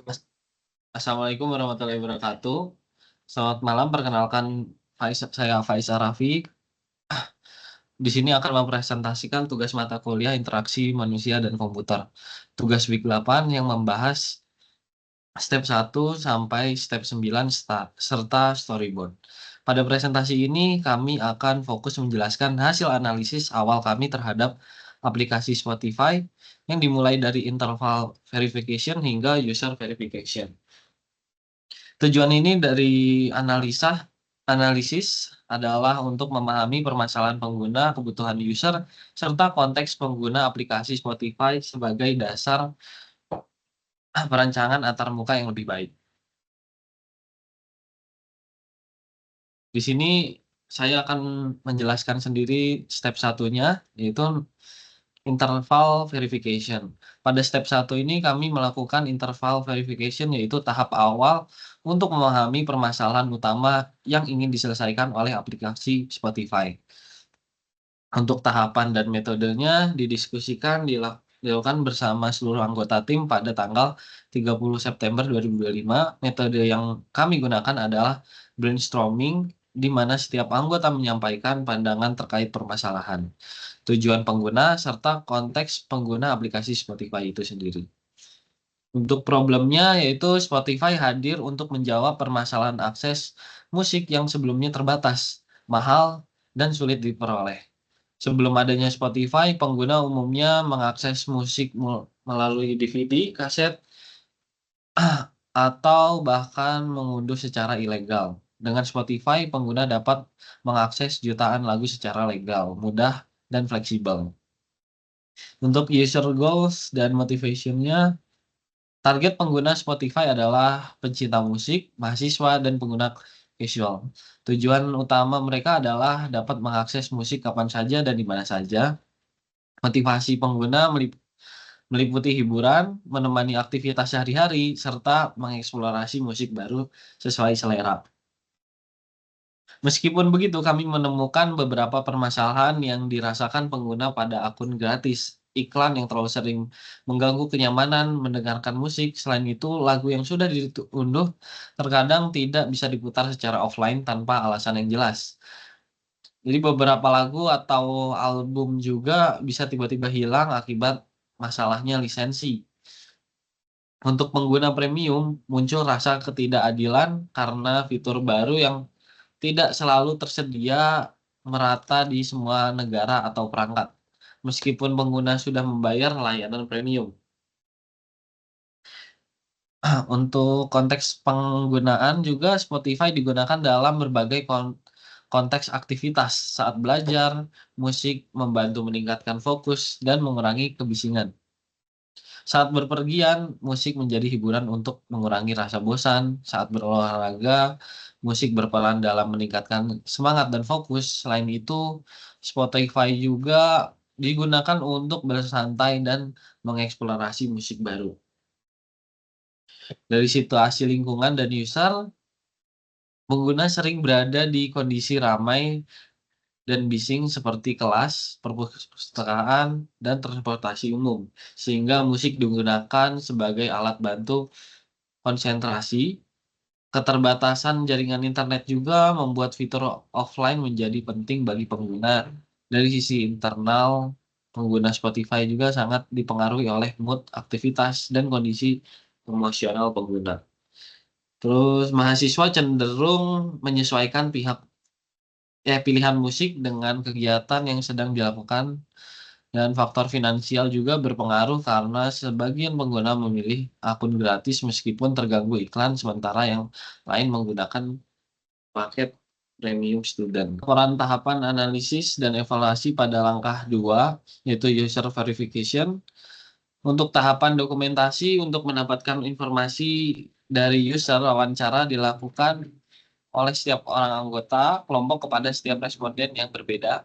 Mas Assalamualaikum warahmatullahi wabarakatuh. Selamat malam, perkenalkan saya Faisal Rafi. Di sini akan mempresentasikan tugas mata kuliah Interaksi Manusia dan Komputer. Tugas week 8 yang membahas step 1 sampai step 9 serta storyboard. Pada presentasi ini kami akan fokus menjelaskan hasil analisis awal kami terhadap aplikasi Spotify yang dimulai dari interval verification hingga user verification. Tujuan ini dari analisis adalah untuk memahami permasalahan pengguna, kebutuhan user, serta konteks pengguna aplikasi Spotify sebagai dasar perancangan antarmuka yang lebih baik. Di sini saya akan menjelaskan sendiri step satunya, yaitu interval verification. Pada step 1 ini kami melakukan interval verification, yaitu tahap awal untuk memahami permasalahan utama yang ingin diselesaikan oleh aplikasi Spotify. Untuk tahapan dan metodenya didiskusikan dilakukan bersama seluruh anggota tim pada tanggal 30 September 2025. Metode yang kami gunakan adalah brainstorming, di mana setiap anggota menyampaikan pandangan terkait permasalahan, tujuan pengguna, serta konteks pengguna aplikasi Spotify itu sendiri. Untuk problemnya yaitu Spotify hadir untuk menjawab permasalahan akses musik yang sebelumnya terbatas, mahal, dan sulit diperoleh. Sebelum adanya Spotify, pengguna umumnya mengakses musik melalui DVD, kaset, atau bahkan mengunduh secara ilegal. Dengan Spotify, pengguna dapat mengakses jutaan lagu secara legal, mudah, dan fleksibel. Untuk user goals dan motivation-nya, target pengguna Spotify adalah pencinta musik, mahasiswa, dan pengguna casual. Tujuan utama mereka adalah dapat mengakses musik kapan saja dan di mana saja. Motivasi pengguna meliputi hiburan, menemani aktivitas sehari-hari, serta mengeksplorasi musik baru sesuai selera. Meskipun begitu, kami menemukan beberapa permasalahan yang dirasakan pengguna pada akun gratis. Iklan yang terlalu sering mengganggu kenyamanan mendengarkan musik. Selain itu, lagu yang sudah diunduh terkadang tidak bisa diputar secara offline tanpa alasan yang jelas. Jadi beberapa lagu atau album juga bisa tiba-tiba hilang akibat masalahnya lisensi. Untuk pengguna premium, muncul rasa ketidakadilan karena fitur baru yang tidak selalu tersedia merata di semua negara atau perangkat, meskipun pengguna sudah membayar layanan premium. Untuk konteks penggunaan juga Spotify digunakan dalam berbagai konteks aktivitas saat belajar, musik membantu meningkatkan fokus dan mengurangi kebisingan. Saat berpergian, musik menjadi hiburan untuk mengurangi rasa bosan. Saat berolahraga, musik berperan dalam meningkatkan semangat dan fokus. Selain itu, Spotify juga digunakan untuk bersantai dan mengeksplorasi musik baru. Dari situasi lingkungan dan user, pengguna sering berada di kondisi ramai dan bising seperti kelas, perpustakaan, dan transportasi umum, sehingga musik digunakan sebagai alat bantu konsentrasi. Keterbatasan jaringan internet juga membuat fitur offline menjadi penting bagi pengguna. Dari sisi internal, pengguna Spotify juga sangat dipengaruhi oleh mood, aktivitas, dan kondisi emosional pengguna. Terus mahasiswa cenderung menyesuaikan pilihan musik dengan kegiatan yang sedang dilakukan, dan faktor finansial juga berpengaruh karena sebagian pengguna memilih akun gratis meskipun terganggu iklan, sementara yang lain menggunakan paket premium student. Laporan tahapan analisis dan evaluasi pada langkah 2, yaitu user verification. Untuk tahapan dokumentasi untuk mendapatkan informasi dari user, wawancara dilakukan oleh setiap orang anggota kelompok kepada setiap responden yang berbeda.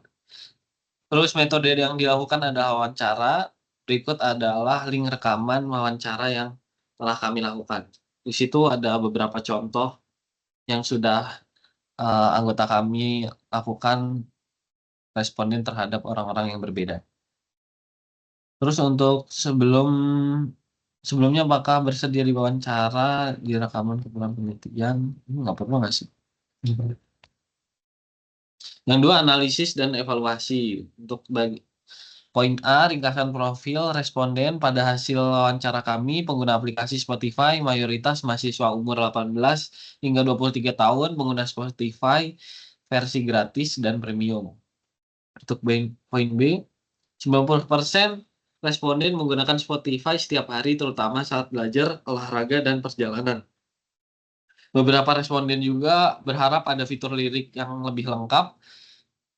Terus metode yang dilakukan adalah wawancara. Berikut adalah link rekaman wawancara yang telah kami lakukan. Di situ ada beberapa contoh yang sudah anggota kami lakukan responden terhadap orang-orang yang berbeda. Terus untuk sebelum Sebelumnya apakah bersedia diwawancara di rekaman kumpulan penelitian? Nggak perlu nggak sih? Yang dua, analisis dan evaluasi. Untuk poin A, ringkasan profil responden pada hasil wawancara kami, pengguna aplikasi Spotify, mayoritas mahasiswa umur 18 hingga 23 tahun, pengguna Spotify versi gratis dan premium. Untuk poin B, 90% responden menggunakan Spotify setiap hari, terutama saat belajar, olahraga, dan perjalanan. Beberapa responden juga berharap ada fitur lirik yang lebih lengkap,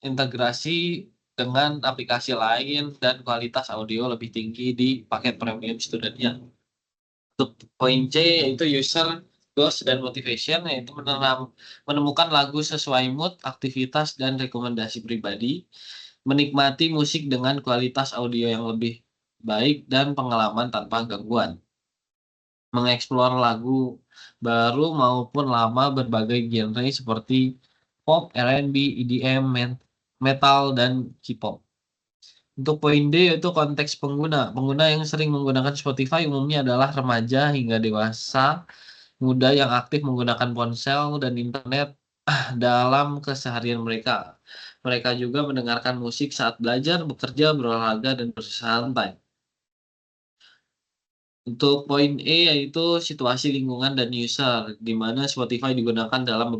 integrasi dengan aplikasi lain, dan kualitas audio lebih tinggi di paket premium studentnya. Untuk poin C yaitu user goals dan motivation, yaitu menemukan lagu sesuai mood, aktivitas, dan rekomendasi pribadi, menikmati musik dengan kualitas audio yang lebih baik, dan pengalaman tanpa gangguan. Mengeksplor lagu baru maupun lama berbagai genre seperti pop, R&B, EDM, metal, dan K-pop. Untuk poin D yaitu konteks pengguna. Pengguna yang sering menggunakan Spotify umumnya adalah remaja hingga dewasa, muda yang aktif menggunakan ponsel dan internet dalam keseharian mereka. Mereka juga mendengarkan musik saat belajar, bekerja, berolahraga, dan bersantai. Untuk poin E yaitu situasi lingkungan dan user, di mana Spotify digunakan dalam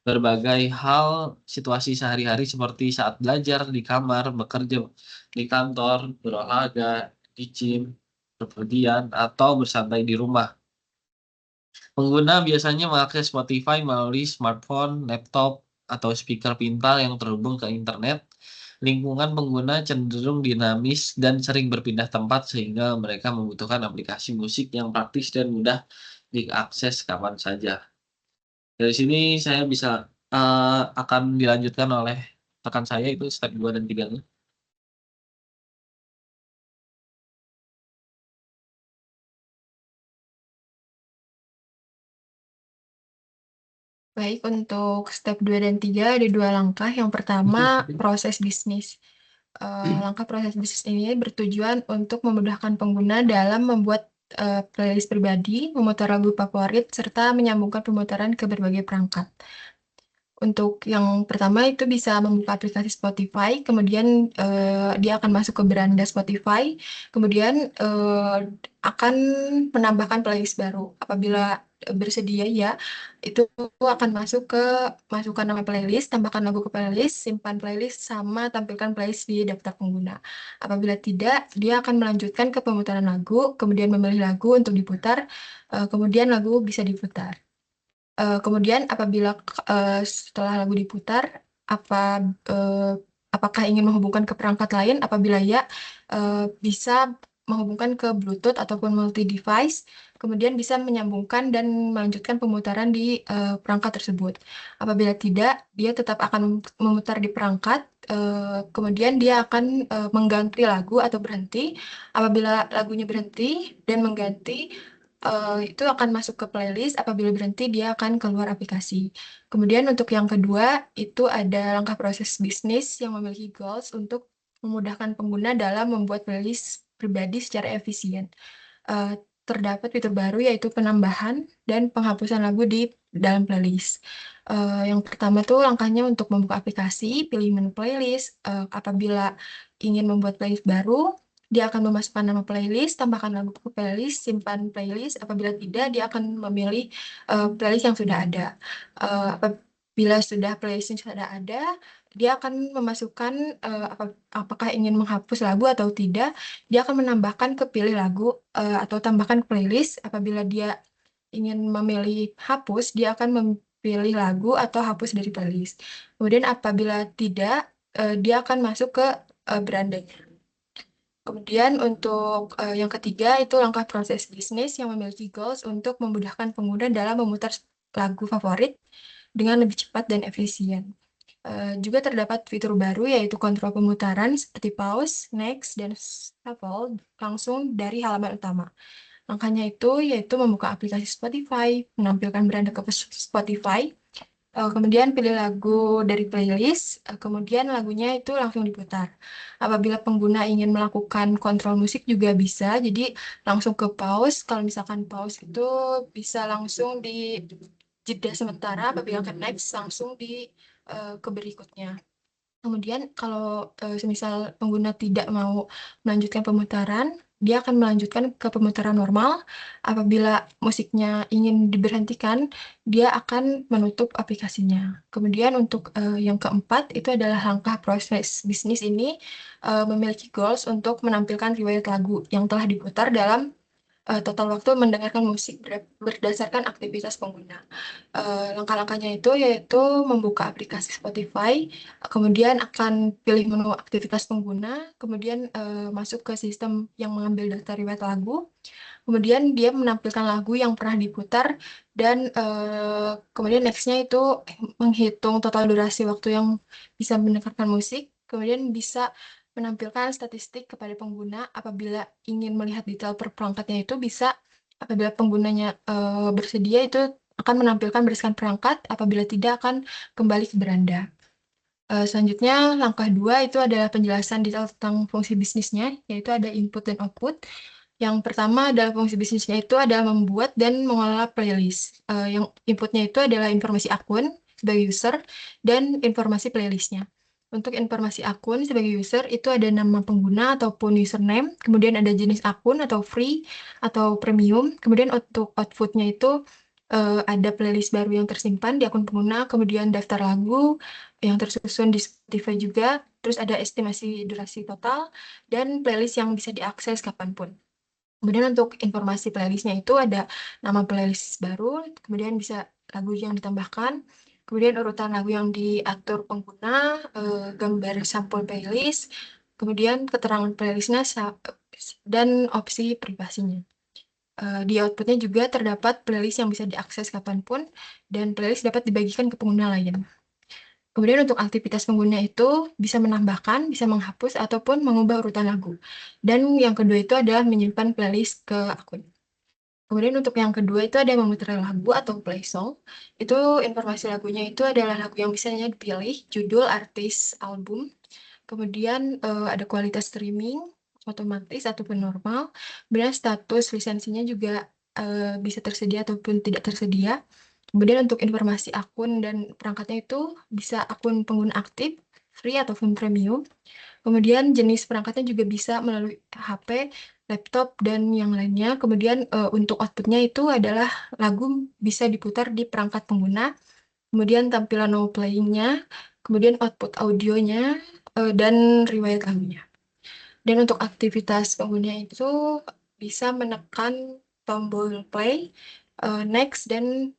berbagai hal situasi sehari-hari seperti saat belajar, di kamar, bekerja, di kantor, berolahraga, di gym, bepergian, atau bersantai di rumah. Pengguna biasanya mengakses Spotify melalui smartphone, laptop, atau speaker pintar yang terhubung ke internet. Lingkungan pengguna cenderung dinamis dan sering berpindah tempat sehingga mereka membutuhkan aplikasi musik yang praktis dan mudah diakses kapan saja. Dari sini saya bisa akan dilanjutkan oleh rekan saya itu step 2 dan 3. Baik, untuk step 2 dan 3 ada dua langkah. Yang pertama, proses bisnis. Langkah proses bisnis ini bertujuan untuk memudahkan pengguna dalam membuat playlist pribadi, memutar lagu favorit, serta menyambungkan pemutaran ke berbagai perangkat. Untuk yang pertama itu bisa membuka aplikasi Spotify, kemudian dia akan masuk ke beranda Spotify, kemudian akan menambahkan playlist baru. Apabila bersedia ya, itu akan masukkan nama playlist, tambahkan lagu ke playlist, simpan playlist, sama tampilkan playlist di daftar pengguna. Apabila tidak, dia akan melanjutkan ke pemutaran lagu, kemudian memilih lagu untuk diputar, kemudian lagu bisa diputar. Kemudian apabila setelah lagu diputar, eh, apakah ingin menghubungkan ke perangkat lain? Apabila ya, bisa menghubungkan ke Bluetooth ataupun multi device, kemudian bisa menyambungkan dan melanjutkan pemutaran di perangkat tersebut. Apabila tidak, dia tetap akan memutar di perangkat, kemudian dia akan mengganti lagu atau berhenti. Apabila lagunya berhenti dan mengganti, itu akan masuk ke playlist. Apabila berhenti, dia akan keluar aplikasi. Kemudian untuk yang kedua, itu ada langkah proses bisnis yang memiliki goals untuk memudahkan pengguna dalam membuat playlist pribadi secara efisien. Eh, Terdapat fitur baru yaitu penambahan dan penghapusan lagu di dalam playlist. Yang pertama tuh langkahnya untuk membuka aplikasi, pilih menu playlist. Apabila ingin membuat playlist baru, dia akan memasukkan nama playlist, tambahkan lagu ke playlist, simpan playlist. Apabila tidak, dia akan memilih playlist yang sudah ada. Apabila sudah playlist yang sudah ada, dia akan memasukkan apakah ingin menghapus lagu atau tidak. Dia akan menambahkan ke pilih lagu atau tambahkan ke playlist. Apabila dia ingin memilih hapus, dia akan memilih lagu atau hapus dari playlist. Kemudian apabila tidak, dia akan masuk ke berandanya. Kemudian untuk yang ketiga itu langkah proses bisnis yang memiliki goals untuk memudahkan pengguna dalam memutar lagu favorit dengan lebih cepat dan efisien. Juga terdapat fitur baru yaitu kontrol pemutaran seperti pause, next, dan shuffle langsung dari halaman utama. Langkahnya itu yaitu membuka aplikasi Spotify, menampilkan beranda ke Spotify, Kemudian pilih lagu dari playlist, kemudian lagunya itu langsung diputar. Apabila pengguna ingin melakukan kontrol musik juga bisa, jadi langsung ke pause. Kalau misalkan pause itu bisa langsung di jeda sementara, apabila ke next langsung di ke berikutnya. Kemudian kalau semisal pengguna tidak mau melanjutkan pemutaran, dia akan melanjutkan ke pemutaran normal. Apabila musiknya ingin diberhentikan, dia akan menutup aplikasinya. Kemudian untuk yang keempat itu adalah langkah proses bisnis ini memiliki goals untuk menampilkan riwayat lagu yang telah diputar dalam total waktu mendengarkan musik berdasarkan aktivitas pengguna. Langkah-langkahnya itu yaitu membuka aplikasi Spotify, kemudian akan pilih menu aktivitas pengguna, kemudian masuk ke sistem yang mengambil data riwayat lagu, kemudian dia menampilkan lagu yang pernah diputar, dan kemudian nextnya itu menghitung total durasi waktu yang bisa mendengarkan musik, kemudian bisa menampilkan statistik kepada pengguna. Apabila ingin melihat detail per perangkatnya itu bisa, apabila penggunanya bersedia itu akan menampilkan berdasarkan perangkat, apabila tidak akan kembali ke beranda. Selanjutnya, langkah 2 itu adalah penjelasan detail tentang fungsi bisnisnya, yaitu ada input dan output. Yang pertama adalah fungsi bisnisnya itu adalah membuat dan mengelola playlist. Yang inputnya itu adalah informasi akun sebagai user dan informasi playlistnya. Untuk informasi akun sebagai user itu ada nama pengguna ataupun username, kemudian ada jenis akun atau free atau premium, kemudian untuk outputnya itu ada playlist baru yang tersimpan di akun pengguna, kemudian daftar lagu yang tersusun di Spotify juga, terus ada estimasi durasi total, dan playlist yang bisa diakses kapanpun. Kemudian untuk informasi playlistnya itu ada nama playlist baru, kemudian bisa lagu yang ditambahkan, kemudian urutan lagu yang diatur pengguna, gambar sampul playlist, kemudian keterangan playlistnya, dan opsi privasinya. Di outputnya juga terdapat playlist yang bisa diakses kapanpun, dan playlist dapat dibagikan ke pengguna lain. Kemudian untuk aktivitas pengguna itu bisa menambahkan, bisa menghapus, ataupun mengubah urutan lagu. Dan yang kedua itu adalah menyimpan playlist ke akun. Kemudian untuk yang kedua itu ada memutar lagu atau play song. Itu informasi lagunya itu adalah lagu yang bisanya dipilih, judul, artis, album. Kemudian ada kualitas streaming, otomatis ataupun normal. Kemudian status lisensinya juga bisa tersedia ataupun tidak tersedia. Kemudian untuk informasi akun dan perangkatnya itu bisa akun pengguna aktif, free ataupun premium. Kemudian jenis perangkatnya juga bisa melalui HP, laptop, dan yang lainnya. Kemudian untuk outputnya itu adalah lagu bisa diputar di perangkat pengguna. Kemudian tampilan no playing-nya, kemudian output audionya, dan riwayat lagunya. Dan untuk aktivitas pengguna itu bisa menekan tombol play, next, dan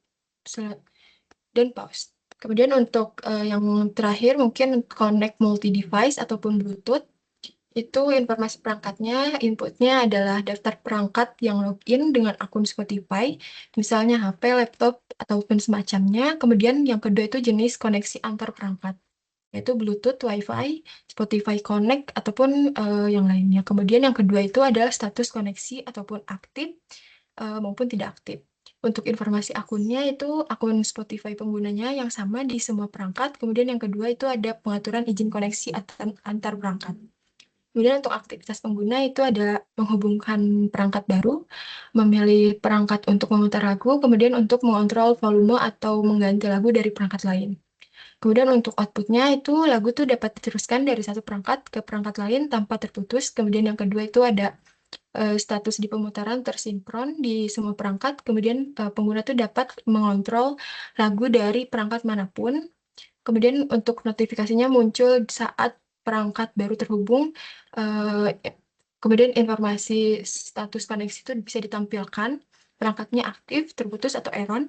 pause. Kemudian untuk yang terakhir mungkin connect multi device ataupun Bluetooth. Itu informasi perangkatnya, inputnya adalah daftar perangkat yang login dengan akun Spotify, misalnya HP, laptop, ataupun semacamnya. Kemudian yang kedua itu jenis koneksi antar perangkat, yaitu Bluetooth, Wi-Fi, Spotify Connect, ataupun yang lainnya. Kemudian yang kedua itu adalah status koneksi ataupun aktif maupun tidak aktif. Untuk informasi akunnya itu akun Spotify penggunanya yang sama di semua perangkat. Kemudian yang kedua itu ada pengaturan izin koneksi antar perangkat. Kemudian untuk aktivitas pengguna itu ada menghubungkan perangkat baru, memilih perangkat untuk memutar lagu, kemudian untuk mengontrol volume atau mengganti lagu dari perangkat lain. Kemudian untuk outputnya itu lagu tuh dapat diteruskan dari satu perangkat ke perangkat lain tanpa terputus. Kemudian yang kedua itu ada status di pemutaran tersinkron di semua perangkat. Kemudian pengguna tuh dapat mengontrol lagu dari perangkat manapun. Kemudian untuk notifikasinya muncul saat perangkat baru terhubung. Kemudian informasi status koneksi itu bisa ditampilkan, perangkatnya aktif, terputus, atau error.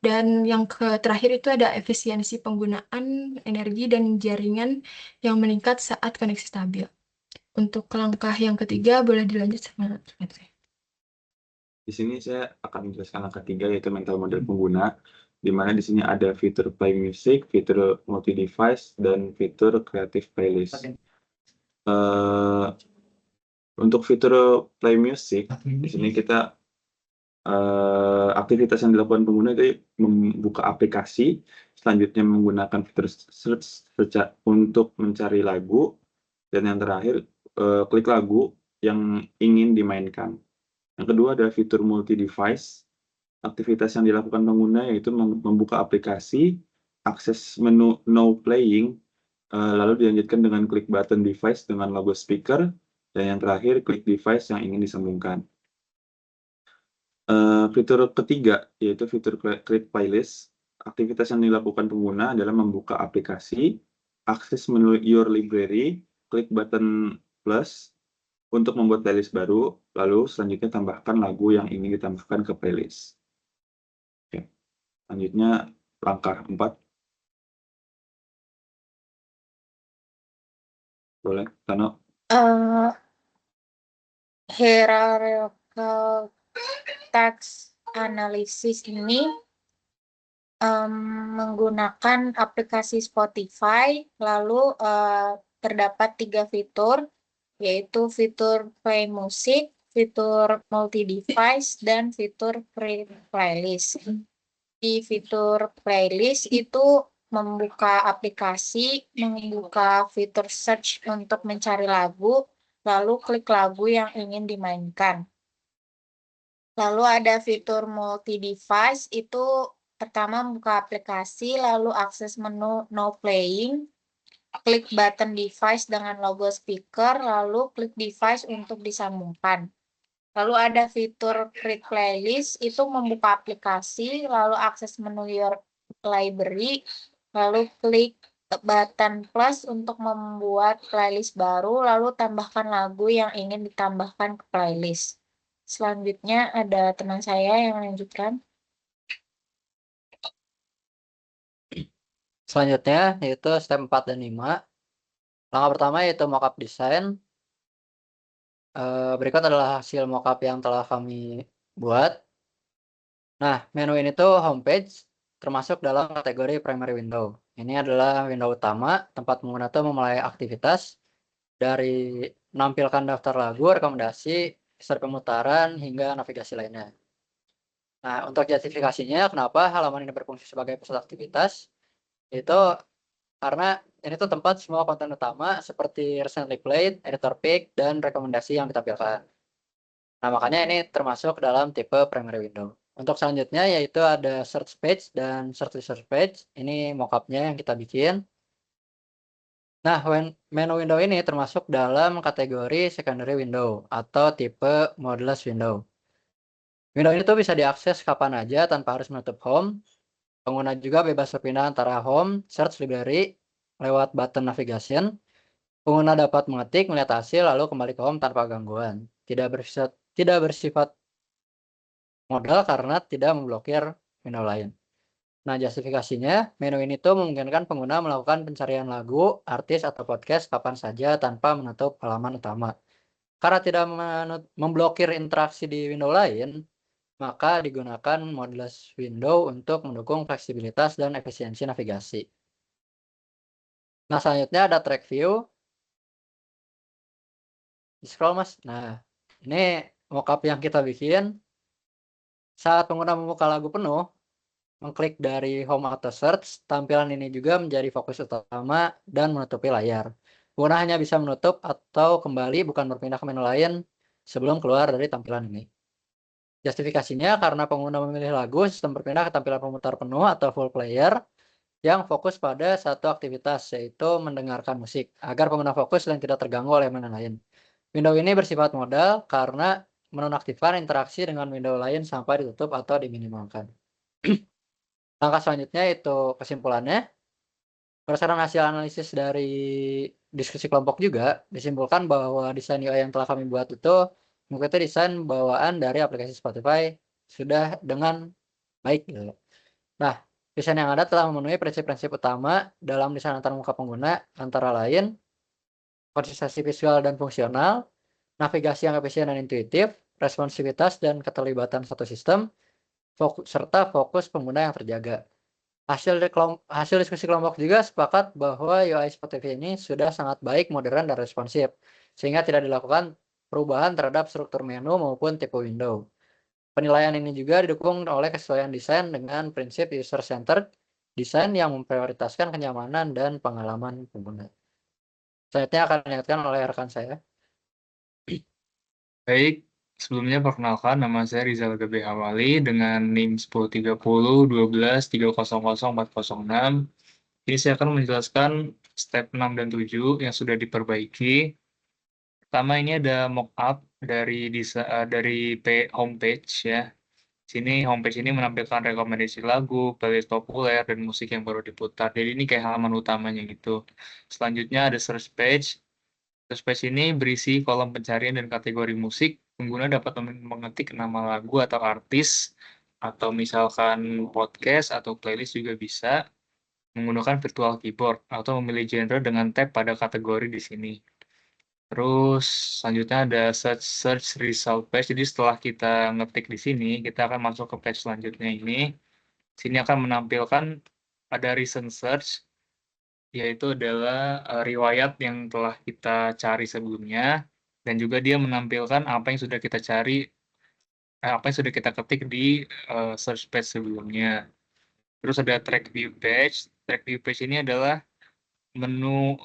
Dan yang terakhir itu ada efisiensi penggunaan energi dan jaringan yang meningkat saat koneksi stabil. Untuk langkah yang ketiga boleh dilanjut sama Metri. Di sini saya akan menjelaskan langkah 3 yaitu mental model pengguna, di mana di sini ada fitur play music, fitur multi device, dan fitur creative playlist. Untuk fitur play music, di sini kita aktivitas yang dilakukan pengguna itu membuka aplikasi, selanjutnya menggunakan fitur search untuk mencari lagu, dan yang terakhir, klik lagu yang ingin dimainkan. Yang kedua ada fitur multi-device. Aktivitas yang dilakukan pengguna yaitu membuka aplikasi, akses menu No Playing, lalu dilanjutkan dengan klik button device dengan logo speaker, dan yang terakhir klik device yang ingin disambungkan. Fitur ketiga yaitu fitur create playlist. Aktivitas yang dilakukan pengguna adalah membuka aplikasi, akses menu your library, klik button plus untuk membuat playlist baru, lalu selanjutnya tambahkan lagu yang ingin ditambahkan ke playlist. Oke, selanjutnya langkah 4. Boleh, Tano? Hierarchical text analysis ini menggunakan aplikasi Spotify, lalu terdapat 3 fitur, yaitu fitur play musik, fitur multi-device, dan fitur create playlist. Di fitur playlist itu membuka aplikasi, membuka fitur search untuk mencari lagu, lalu klik lagu yang ingin dimainkan. Lalu ada fitur multi-device, itu pertama membuka aplikasi, lalu akses menu No Playing, klik button device dengan logo speaker, lalu klik device untuk disambungkan. Lalu ada fitur create playlist, itu membuka aplikasi, lalu akses menu your library, lalu klik button plus untuk membuat playlist baru, lalu tambahkan lagu yang ingin ditambahkan ke playlist. Selanjutnya ada teman saya yang melanjutkan. Selanjutnya yaitu step 4 dan 5. Langkah pertama yaitu mockup design. Berikut adalah hasil mockup yang telah kami buat. Nah, menu ini tuh homepage termasuk dalam kategori primary window. Ini adalah window utama, tempat pengguna tuh memulai aktivitas dari menampilkan daftar lagu, rekomendasi, start pemutaran, hingga navigasi lainnya. Nah, untuk justifikasinya kenapa halaman ini berfungsi sebagai pusat aktivitas, itu karena ini tuh tempat semua konten utama seperti recently played, editor pick, dan rekomendasi yang ditampilkan. Nah, makanya ini termasuk dalam tipe primary window. Untuk selanjutnya yaitu ada search page dan search research page. Ini mockupnya yang kita bikin. Nah, menu window ini termasuk dalam kategori secondary window atau tipe modeless window. Window ini tuh bisa diakses kapan aja tanpa harus menutup home. Pengguna juga bebas berpindah antara home, search library, lewat button navigation. Pengguna dapat mengetik, melihat hasil, lalu kembali ke home tanpa gangguan. Tidak bersifat modal karena tidak memblokir window lain. Nah, justifikasinya, menu ini tuh memungkinkan pengguna melakukan pencarian lagu, artis, atau podcast kapan saja tanpa menutup halaman utama. Karena tidak memblokir interaksi di window lain, maka digunakan modeless window untuk mendukung fleksibilitas dan efisiensi navigasi. Nah, selanjutnya ada track view. Di scroll, Mas. Nah, ini mockup yang kita bikin. Saat pengguna membuka lagu penuh, mengklik dari home atau search, tampilan ini juga menjadi fokus utama dan menutupi layar. Pengguna hanya bisa menutup atau kembali, bukan berpindah ke menu lain sebelum keluar dari tampilan ini. Justifikasinya karena pengguna memilih lagu, sistem berpindah ke tampilan pemutar penuh atau full player yang fokus pada satu aktivitas, yaitu mendengarkan musik, agar pengguna fokus dan tidak terganggu oleh menu lain. Window ini bersifat modal karena menonaktifkan interaksi dengan window lain sampai ditutup atau diminimalkan. Langkah selanjutnya itu kesimpulannya. Berdasarkan hasil analisis dari diskusi kelompok juga, disimpulkan bahwa desain UI yang telah kami buat itu mengikuti desain bawaan dari aplikasi Spotify sudah dengan baik. Nah, desain yang ada telah memenuhi prinsip-prinsip utama dalam desain antarmuka pengguna, antara lain konsistensi visual dan fungsional, navigasi yang efisien dan intuitif, responsivitas dan keterlibatan satu sistem, serta fokus pengguna yang terjaga. Hasil diskusi kelompok juga sepakat bahwa UI Spotify ini sudah sangat baik, modern, dan responsif, sehingga tidak dilakukan perubahan terhadap struktur menu maupun tipe window. Penilaian ini juga didukung oleh kesesuaian desain dengan prinsip user-centered desain yang memprioritaskan kenyamanan dan pengalaman pengguna. Selanjutnya akan diingatkan oleh rekan saya. Baik, sebelumnya perkenalkan nama saya Rizal Gabe Hawali dengan NIM 103012300406. Ini saya akan menjelaskan step 6 dan 7 yang sudah diperbaiki. Pertama ini ada mockup dari homepage ya. Sini homepage ini menampilkan rekomendasi lagu, playlist populer, dan musik yang baru diputar. Jadi ini kayak halaman utamanya gitu. Selanjutnya ada search page. Search page ini berisi kolom pencarian dan kategori musik. Pengguna dapat mengetik nama lagu atau artis, atau misalkan podcast atau playlist juga bisa, menggunakan virtual keyboard, atau memilih genre dengan tab pada kategori di sini. Terus selanjutnya ada search result page. Jadi setelah kita ngetik di sini, kita akan masuk ke page selanjutnya ini. Sini akan menampilkan ada recent search, yaitu adalah riwayat yang telah kita cari sebelumnya, dan juga dia menampilkan apa yang sudah kita cari, apa yang sudah kita ketik di search page sebelumnya. Terus ada track view page. Track view page ini adalah menu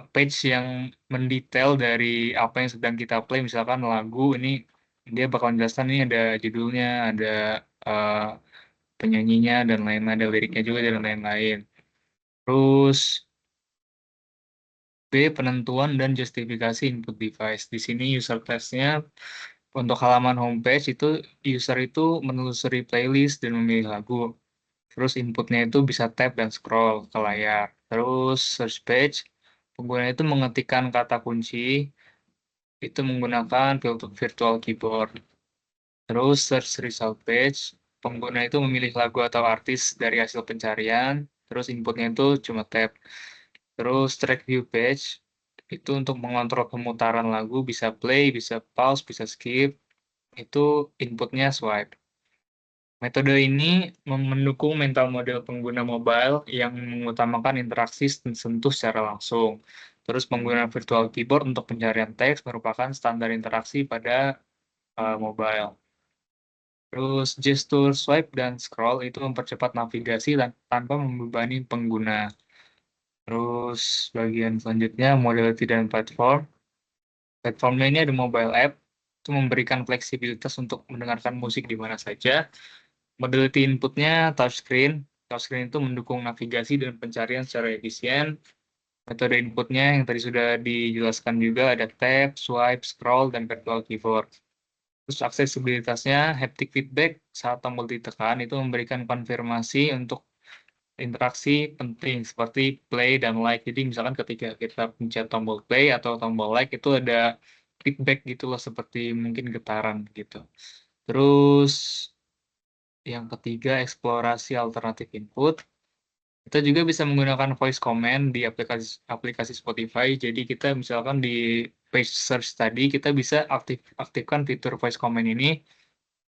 page yang mendetail dari apa yang sedang kita play, misalkan lagu ini dia bakal menjelaskan ini ada judulnya, ada penyanyinya dan lain-lain, ada liriknya juga dan lain-lain. Terus B, penentuan dan justifikasi input device. Di sini user testnya untuk halaman homepage itu user itu menelusuri playlist dan memilih lagu. Terus inputnya itu bisa tab dan scroll ke layar. Terus search page, pengguna itu mengetikkan kata kunci itu menggunakan virtual keyboard. Terus search result page, pengguna itu memilih lagu atau artis dari hasil pencarian, terus inputnya itu cuma tab. Terus track view page, itu untuk mengontrol pemutaran lagu, bisa play, bisa pause, bisa skip, itu inputnya swipe. Metode ini mendukung mental model pengguna mobile yang mengutamakan interaksi sentuh secara langsung. Terus penggunaan virtual keyboard untuk pencarian teks merupakan standar interaksi pada mobile. Terus gestur swipe dan scroll itu mempercepat navigasi tanpa membebani pengguna. Terus bagian selanjutnya modality dan platform. Platformnya ini ada mobile app, itu memberikan fleksibilitas untuk mendengarkan musik di mana saja. Modality inputnya touchscreen. Touchscreen itu mendukung navigasi dan pencarian secara efisien. Metode inputnya yang tadi sudah dijelaskan juga ada tab, swipe, scroll, dan virtual keyboard. Terus aksesibilitasnya haptic feedback saat tombol ditekan itu memberikan konfirmasi untuk interaksi penting seperti play dan like. Jadi misalkan ketika kita pencet tombol play atau tombol like itu ada feedback gitu loh, seperti mungkin getaran gitu. Terus yang ketiga eksplorasi alternatif input. Kita juga bisa menggunakan voice command di aplikasi Spotify. Jadi kita misalkan di page search tadi kita bisa aktifkan fitur voice command ini.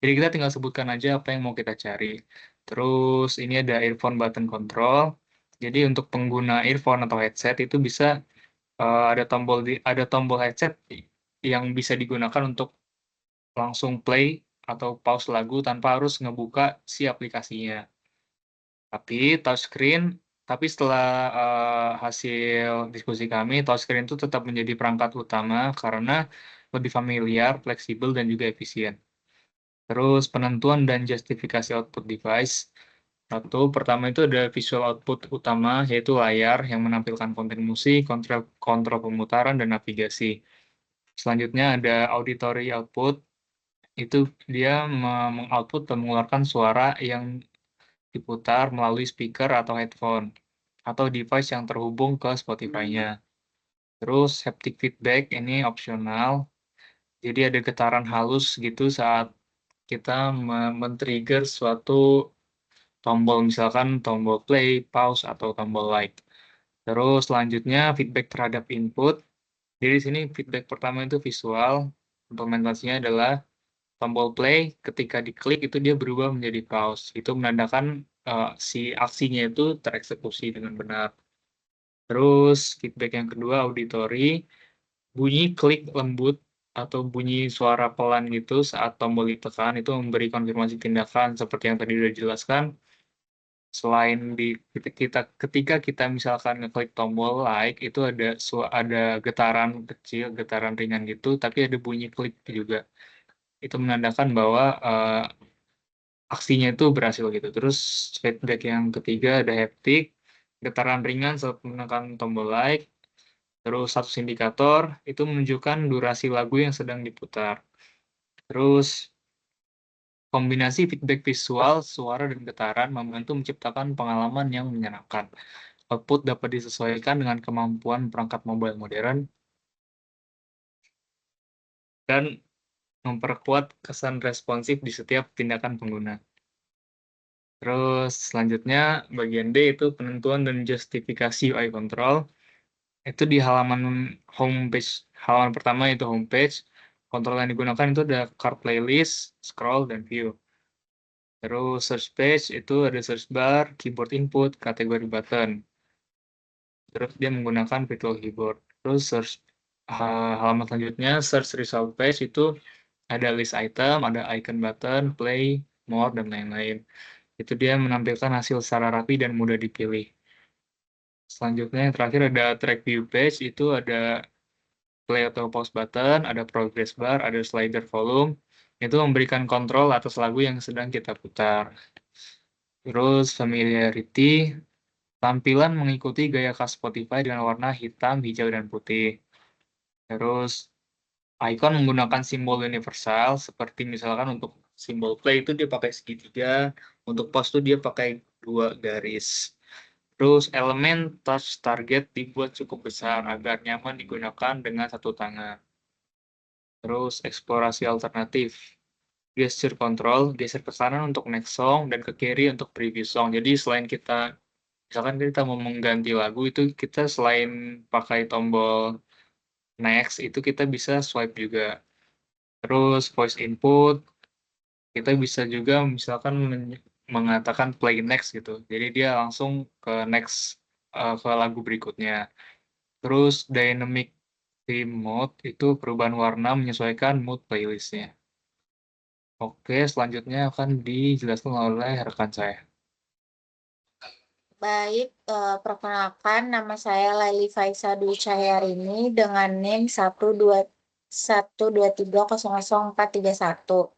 Jadi kita tinggal sebutkan aja apa yang mau kita cari. Terus ini ada earphone button control. Jadi untuk pengguna earphone atau headset itu bisa ada tombol headset yang bisa digunakan untuk langsung play atau pause lagu tanpa harus ngebuka si aplikasinya. Tapi setelah hasil diskusi kami, touchscreen itu tetap menjadi perangkat utama karena lebih familiar, fleksibel, dan juga efisien. Terus penentuan dan justifikasi output device. Pertama itu ada visual output utama, yaitu layar yang menampilkan konten musik, kontrol pemutaran, dan navigasi. Selanjutnya ada auditory output, itu dia mengoutput dan mengeluarkan suara yang diputar melalui speaker atau headphone, atau device yang terhubung ke Spotify-nya. Terus haptic feedback ini opsional, jadi ada getaran halus gitu saat kita men-trigger suatu tombol, misalkan tombol play, pause, atau tombol like. Terus selanjutnya feedback terhadap input. Jadi di sini feedback pertama itu visual, implementasinya adalah tombol play, ketika diklik itu dia berubah menjadi pause. Itu menandakan si aksinya itu tereksekusi dengan benar. Terus feedback yang kedua auditory, bunyi klik lembut atau bunyi suara pelan gitu saat tombol ditekan itu memberi konfirmasi tindakan seperti yang tadi udah dijelaskan. Selain ketika kita misalkan ngeklik tombol like itu ada getaran kecil, getaran ringan gitu, tapi ada bunyi klik juga. Itu menandakan bahwa aksinya itu berhasil gitu. Terus feedback yang ketiga ada haptic, getaran ringan saat menekan tombol like. Terus status indikator itu menunjukkan durasi lagu yang sedang diputar. Terus kombinasi feedback visual, suara, dan getaran membantu menciptakan pengalaman yang menyenangkan. Output dapat disesuaikan dengan kemampuan perangkat mobile modern dan memperkuat kesan responsif di setiap tindakan pengguna. Terus selanjutnya bagian D itu penentuan dan justifikasi UI control. Itu di halaman homepage, halaman pertama itu homepage. Kontrol yang digunakan itu ada card playlist, scroll, dan view. Terus search page itu ada search bar, keyboard input, kategori button. Terus dia menggunakan virtual keyboard. Terus halaman selanjutnya search result page itu ada list item, ada icon button, play, more, dan lain-lain. Itu dia menampilkan hasil secara rapi dan mudah dipilih. Selanjutnya yang terakhir ada track view page, itu ada play atau pause button, ada progress bar, ada slider volume. Itu memberikan kontrol atas lagu yang sedang kita putar. Terus familiarity, tampilan mengikuti gaya khas Spotify dengan warna hitam, hijau, dan putih. Terus icon menggunakan simbol universal, seperti misalkan untuk simbol play itu dia pakai segitiga, untuk pause itu dia pakai 2 garis. Terus elemen touch target dibuat cukup besar agar nyaman digunakan dengan satu tangan. Terus eksplorasi alternatif. Gesture control, geser ke kanan untuk next song dan ke kiri untuk preview song. Jadi selain misalkan kita mau mengganti lagu itu kita selain pakai tombol next itu kita bisa swipe juga. Terus voice input, kita bisa juga misalkan mengatakan play next gitu. Jadi dia langsung ke next ke lagu berikutnya. Terus dynamic theme mode itu perubahan warna menyesuaikan mood playlistnya. Oke, selanjutnya akan dijelaskan oleh rekan saya. Baik, perkenalkan nama saya Laili Faisa Dwi Cahyarini dengan NIM 123000431.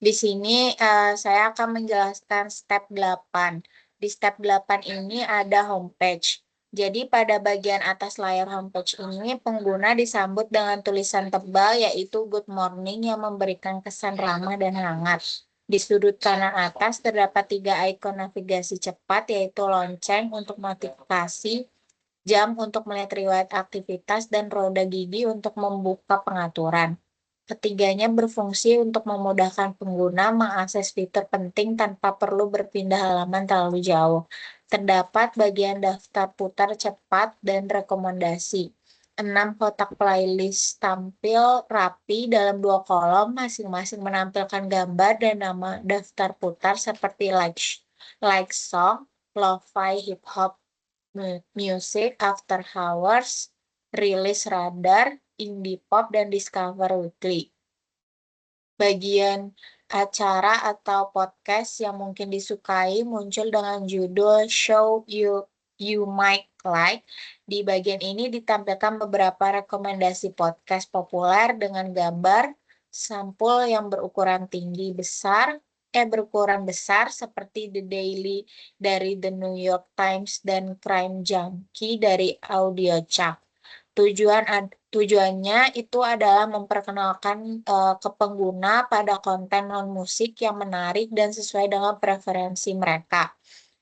Di sini saya akan menjelaskan step 8. Di step 8 ini ada homepage. Jadi pada bagian atas layar homepage ini pengguna disambut dengan tulisan tebal yaitu good morning yang memberikan kesan ramah dan hangat. Di sudut kanan atas terdapat 3 ikon navigasi cepat yaitu lonceng untuk notifikasi, jam untuk melihat riwayat aktivitas, dan roda gigi untuk membuka pengaturan. Ketiganya berfungsi untuk memudahkan pengguna mengakses fitur penting tanpa perlu berpindah halaman terlalu jauh. Terdapat bagian daftar putar cepat dan rekomendasi. 6 kotak playlist tampil rapi dalam 2 kolom, masing-masing menampilkan gambar dan nama daftar putar seperti like song, lo-fi hip hop music, after hours, release radar, indie pop, dan discover weekly. Bagian acara atau podcast yang mungkin disukai muncul dengan judul Show You Might Like. Di bagian ini ditampilkan beberapa rekomendasi podcast populer dengan gambar sampul yang berukuran berukuran besar seperti The Daily dari The New York Times dan Crime Junkie dari Audiochuck. Tujuannya itu adalah memperkenalkan ke pengguna pada konten non-musik yang menarik dan sesuai dengan preferensi mereka.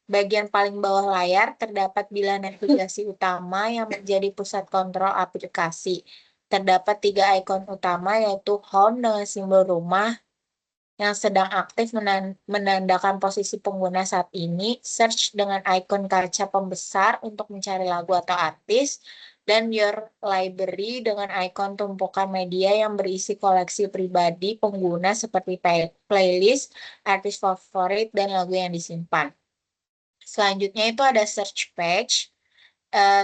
Bagian paling bawah layar terdapat bilah navigasi utama yang menjadi pusat kontrol aplikasi. Terdapat 3 ikon utama yaitu home dengan simbol rumah yang sedang aktif menandakan posisi pengguna saat ini, search dengan ikon kaca pembesar untuk mencari lagu atau artis, dan your library dengan ikon tumpukan media yang berisi koleksi pribadi pengguna seperti playlist, artis favorit, dan lagu yang disimpan. Selanjutnya itu ada search page.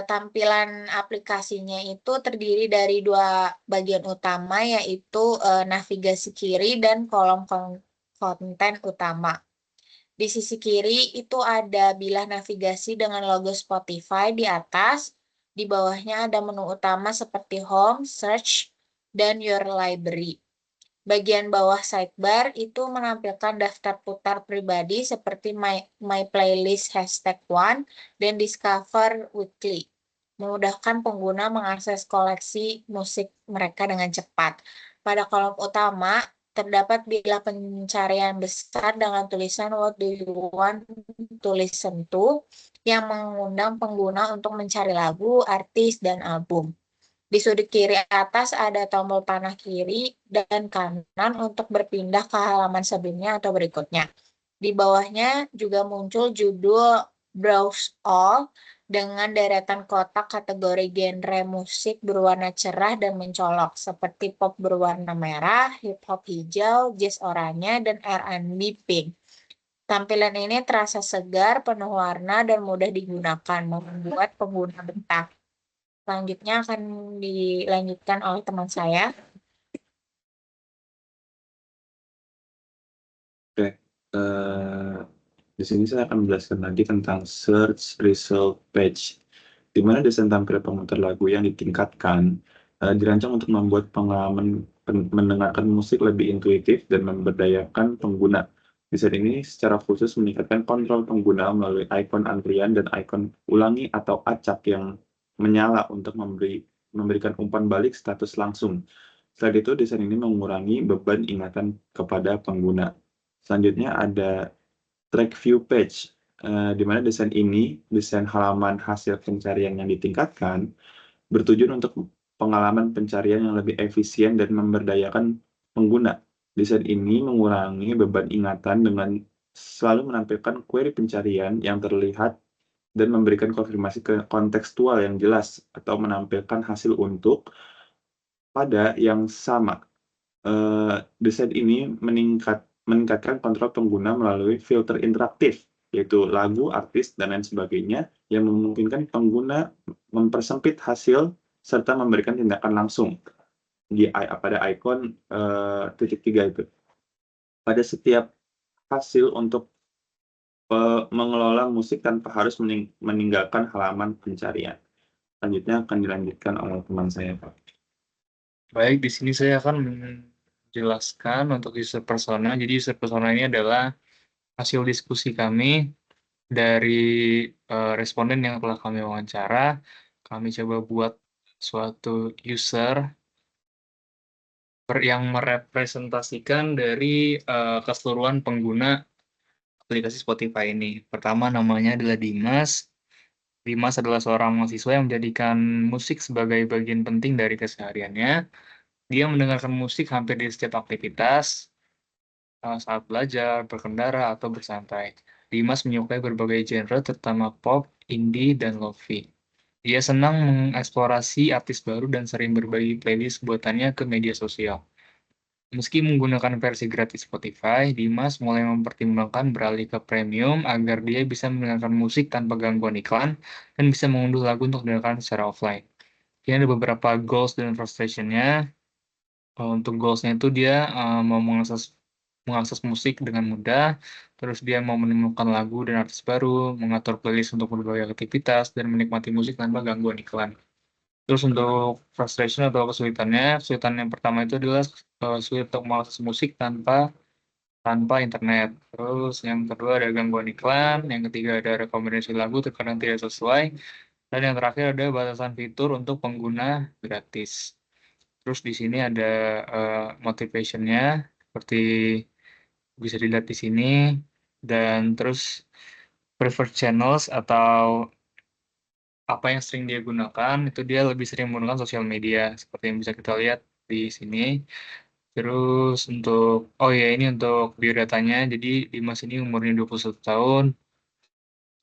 tampilan aplikasinya itu terdiri dari dua bagian utama, yaitu navigasi kiri dan kolom konten utama. Di sisi kiri itu ada bilah navigasi dengan logo Spotify di atas. Di bawahnya ada menu utama seperti Home, Search, dan Your Library. Bagian bawah sidebar itu menampilkan daftar putar pribadi seperti My Playlist #1 dan Discover Weekly, memudahkan pengguna mengakses koleksi musik mereka dengan cepat. Pada kolom utama, terdapat bilah pencarian besar dengan tulisan What do you want to listen to, yang mengundang pengguna untuk mencari lagu, artis, dan album. Di sudut kiri atas ada tombol panah kiri dan kanan untuk berpindah ke halaman sebelumnya atau berikutnya. Di bawahnya juga muncul judul Browse All dengan deretan kotak kategori genre musik berwarna cerah dan mencolok, seperti pop berwarna merah, hip hop hijau, jazz oranye, dan R&B pink. Tampilan ini terasa segar, penuh warna, dan mudah digunakan, membuat pengguna betah. Selanjutnya akan dilanjutkan oleh teman saya. Oke, di sini saya akan menjelaskan lagi tentang search result page, di mana desain tampilan pemutar lagu yang ditingkatkan dirancang untuk membuat pengalaman mendengarkan musik lebih intuitif dan memberdayakan pengguna. Desain ini secara khusus meningkatkan kontrol pengguna melalui ikon antrian dan ikon ulangi atau acak yang menyala untuk memberikan umpan balik status langsung. Selain itu, desain ini mengurangi beban ingatan kepada pengguna. Selanjutnya ada track view page, di mana desain halaman hasil pencarian yang ditingkatkan, bertujuan untuk pengalaman pencarian yang lebih efisien dan memberdayakan pengguna. Desain ini mengurangi beban ingatan dengan selalu menampilkan query pencarian yang terlihat dan memberikan konfirmasi kontekstual yang jelas atau menampilkan hasil untuk pada yang sama. Desain ini meningkatkan kontrol pengguna melalui filter interaktif, yaitu lagu, artis, dan lain sebagainya, yang memungkinkan pengguna mempersempit hasil serta memberikan tindakan langsung pada ikon titik 3 itu. Pada setiap hasil untuk mengelola musik tanpa harus meninggalkan halaman pencarian. Selanjutnya akan dilanjutkan oleh teman saya, Pak. Baik, di sini saya akan menjelaskan untuk user persona. Jadi user persona ini adalah hasil diskusi kami dari responden yang telah kami wawancara. Kami coba buat suatu user yang merepresentasikan dari keseluruhan pengguna aplikasi Spotify ini. Pertama namanya adalah Dimas. Dimas adalah seorang mahasiswa yang menjadikan musik sebagai bagian penting dari kesehariannya. Dia mendengarkan musik hampir di setiap aktivitas, saat belajar, berkendara, atau bersantai. Dimas menyukai berbagai genre, terutama pop, indie, dan lofi. Dia senang mengeksplorasi artis baru dan sering berbagi playlist buatannya ke media sosial. Meski menggunakan versi gratis Spotify, Dimas mulai mempertimbangkan beralih ke premium agar dia bisa mendengarkan musik tanpa gangguan iklan dan bisa mengunduh lagu untuk didengarkan secara offline. Ini ada beberapa goals dan frustration-nya. Untuk goals-nya itu dia mau mengakses musik dengan mudah, terus dia mau menemukan lagu dan artis baru, mengatur playlist untuk berbagai aktivitas, dan menikmati musik tanpa gangguan iklan. Terus untuk frustration atau kesulitan yang pertama itu adalah sulit untuk mengakses musik tanpa internet. Terus yang kedua ada gangguan iklan, yang ketiga ada rekomendasi lagu terkadang tidak sesuai, dan yang terakhir ada batasan fitur untuk pengguna gratis. Terus di sini ada motivation-nya seperti bisa dilihat di sini, dan terus preferred channels atau apa yang sering dia gunakan, itu dia lebih sering menggunakan sosial media, seperti yang bisa kita lihat di sini. Terus ini untuk biodatanya, jadi Dimas ini umurnya 21 tahun,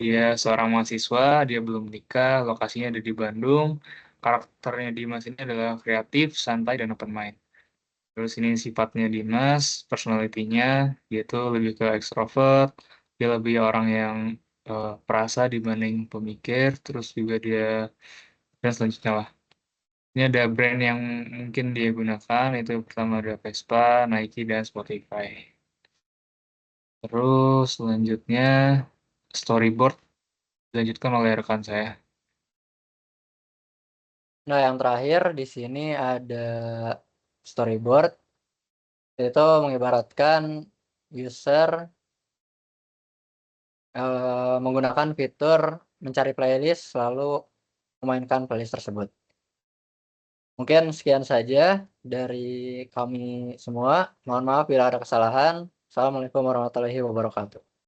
dia seorang mahasiswa, dia belum menikah, lokasinya ada di Bandung, karakternya Dimas ini adalah kreatif, santai, dan open mind. Terus ini sifatnya Dimas, personality-nya, dia tuh lebih ke extrovert, dia lebih orang yang perasa dibanding pemikir, terus juga dia dan selanjutnya lah. Ini ada brand yang mungkin dia gunakan, itu pertama ada Vespa, Nike, dan Spotify. Terus selanjutnya storyboard dilanjutkan oleh rekan saya. Nah, yang terakhir di sini ada storyboard. Itu mengibaratkan user menggunakan fitur mencari playlist lalu memainkan playlist tersebut. Mungkin sekian saja dari kami semua. Mohon maaf bila ada kesalahan. Assalamualaikum warahmatullahi wabarakatuh.